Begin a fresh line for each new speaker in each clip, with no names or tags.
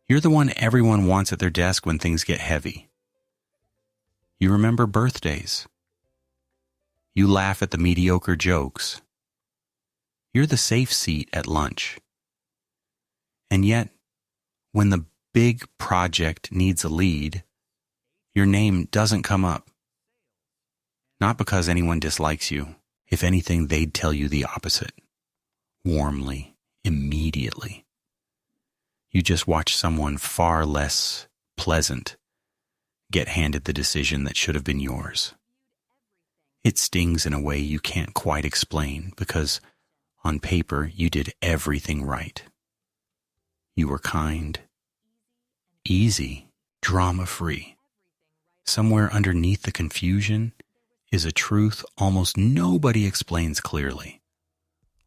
You're the one everyone wants at their desk when things get heavy. You remember birthdays. You laugh at the mediocre jokes. You're the safe seat at lunch. And yet, when the big project needs a lead, your name doesn't come up. Not because anyone dislikes you. If anything, they'd tell you the opposite. Warmly, immediately. You just watch someone far less pleasant get handed the decision that should have been yours. It stings in a way you can't quite explain because on paper you did everything right. You were kind, easy, drama-free. Somewhere underneath the confusion is a truth almost nobody explains clearly.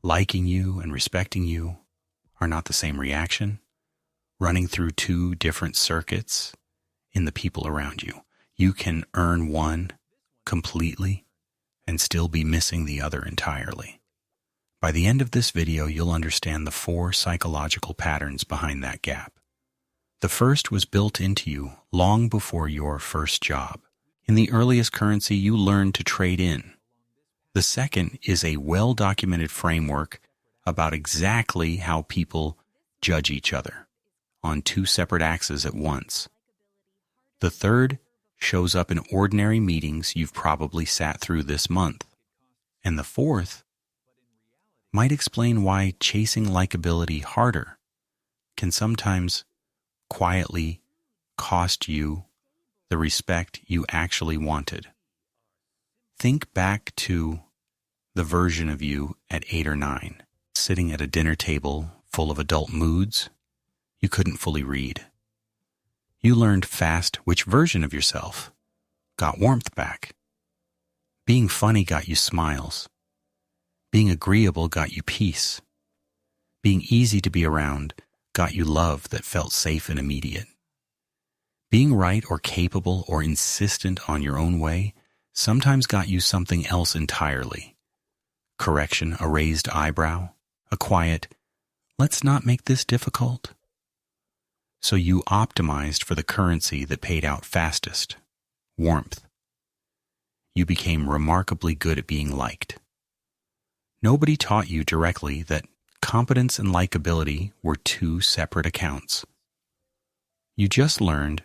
Liking you and respecting you are not the same reaction, running through two different circuits in the people around you. You can earn one completely and still be missing the other entirely. By the end of this video, you'll understand the 4 psychological patterns behind that gap. The first was built into you long before your first job. In the earliest currency you learned to trade in. The second is a well-documented framework about exactly how people judge each other on 2 separate axes at once. The third shows up in ordinary meetings you've probably sat through this month. And the fourth might explain why chasing likability harder can sometimes quietly cost you the respect you actually wanted. Think back to the version of you at 8 or 9, sitting at a dinner table full of adult moods you couldn't fully read. You learned fast which version of yourself got warmth back. Being funny got you smiles. Being agreeable got you peace. Being easy to be around got you love that felt safe and immediate. Being right or capable or insistent on your own way sometimes got you something else entirely. Correction, a raised eyebrow, a quiet, let's not make this difficult. So you optimized for the currency that paid out fastest, warmth. You became remarkably good at being liked. Nobody taught you directly that competence and likability were 2 separate accounts. You just learned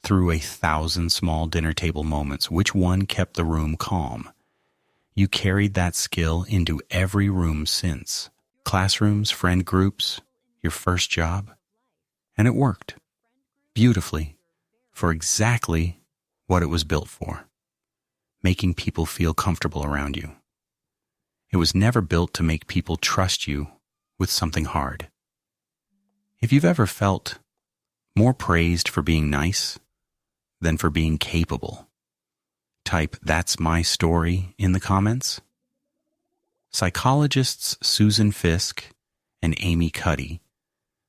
through 1,000 small dinner table moments which one kept the room calm. You carried that skill into every room since. Classrooms, friend groups, your first job. And it worked beautifully for exactly what it was built for, making people feel comfortable around you. It was never built to make people trust you with something hard. If you've ever felt more praised for being nice than for being capable, type "that's my story" in the comments. Psychologists Susan Fiske and Amy Cuddy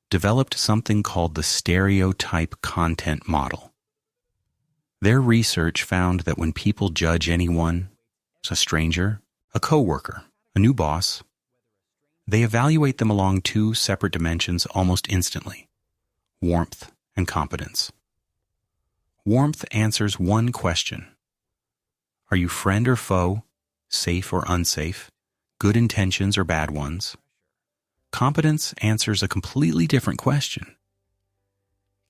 developed something called the stereotype content model. Their research found that when people judge anyone, a stranger, a coworker, a new boss, they evaluate them along 2 separate dimensions almost instantly: warmth and competence. Warmth answers one question: are you friend or foe, safe or unsafe, good intentions or bad ones? Competence answers a completely different question: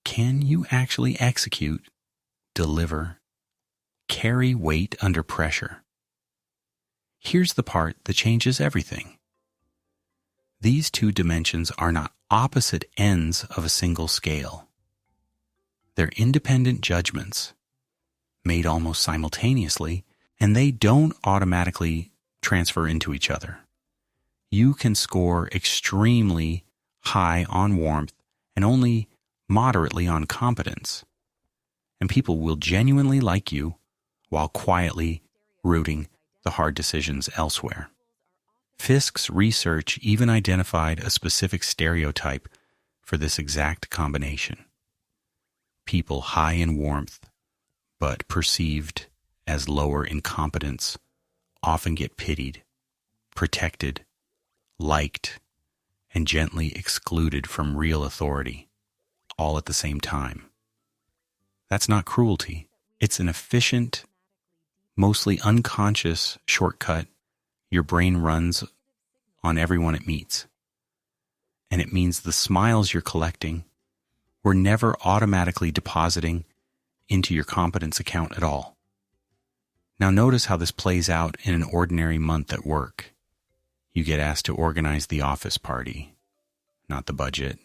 can you actually execute, deliver, carry weight under pressure? Here's the part that changes everything. These 2 dimensions are not opposite ends of a single scale. They're independent judgments, made almost simultaneously, and they don't automatically transfer into each other. You can score extremely high on warmth and only moderately on competence, and people will genuinely like you while quietly rooting the hard decisions elsewhere. Fiske's research even identified a specific stereotype for this exact combination. People high in warmth, but perceived as lower in competence, often get pitied, protected, liked, and gently excluded from real authority, all at the same time. That's not cruelty. It's an efficient, mostly unconscious shortcut your brain runs on everyone it meets. And it means the smiles you're collecting were never automatically depositing into your competence account at all. Now notice how this plays out in an ordinary month at work. You get asked to organize the office party, not the budget.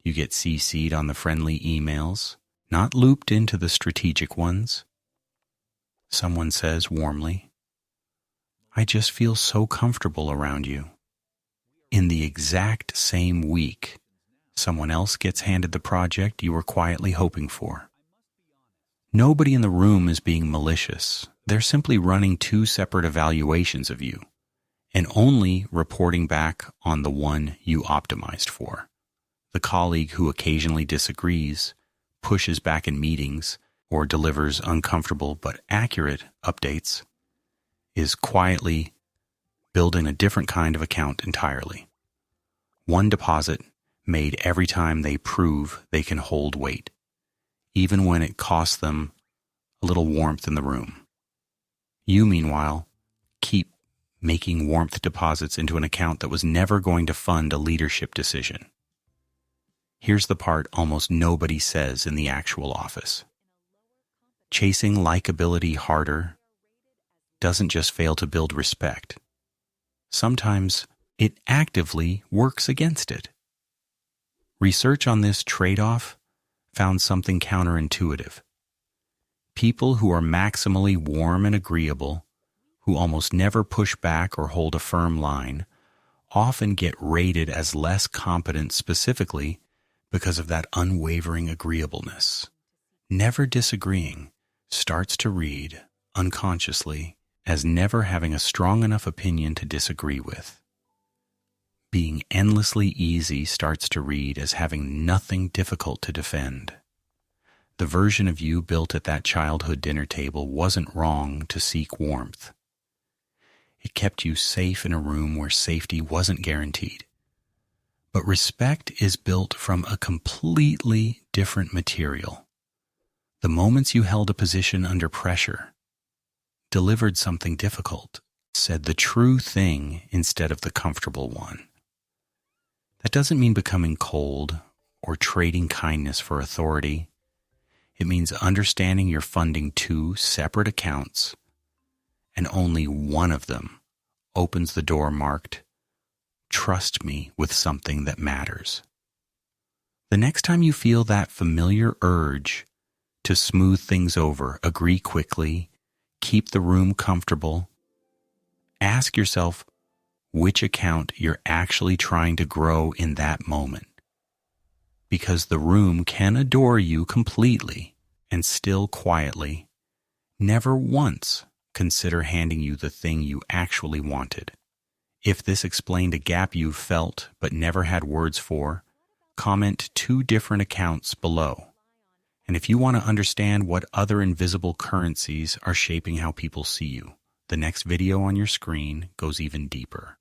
You get CC'd on the friendly emails, not looped into the strategic ones. Someone says warmly, "I just feel so comfortable around you." In the exact same week, someone else gets handed the project you were quietly hoping for. Nobody in the room is being malicious. They're simply running two separate evaluations of you and only reporting back on the one you optimized for. The colleague who occasionally disagrees, pushes back in meetings, or delivers uncomfortable but accurate updates is quietly building a different kind of account entirely. One deposit made every time they prove they can hold weight, even when it costs them a little warmth in the room. You, meanwhile, keep making warmth deposits into an account that was never going to fund a leadership decision. Here's the part almost nobody says in the actual office. Chasing likability harder doesn't just fail to build respect. Sometimes it actively works against it. Research on this trade-off found something counterintuitive. People who are maximally warm and agreeable, who almost never push back or hold a firm line, often get rated as less competent specifically because of that unwavering agreeableness. Never disagreeing starts to read, unconsciously, as never having a strong enough opinion to disagree with. Being endlessly easy starts to read as having nothing difficult to defend. The version of you built at that childhood dinner table wasn't wrong to seek warmth. It kept you safe in a room where safety wasn't guaranteed. But respect is built from a completely different material. The moments you held a position under pressure, delivered something difficult, said the true thing instead of the comfortable one. That doesn't mean becoming cold or trading kindness for authority. It means understanding you're funding two separate accounts, and only one of them opens the door marked, "Trust me with something that matters." The next time you feel that familiar urge to smooth things over, agree quickly, keep the room comfortable, ask yourself which account you're actually trying to grow in that moment. Because the room can adore you completely and still quietly, never once consider handing you the thing you actually wanted. If this explained a gap you've felt but never had words for, comment 2 different accounts below. And if you want to understand what other invisible currencies are shaping how people see you, the next video on your screen goes even deeper.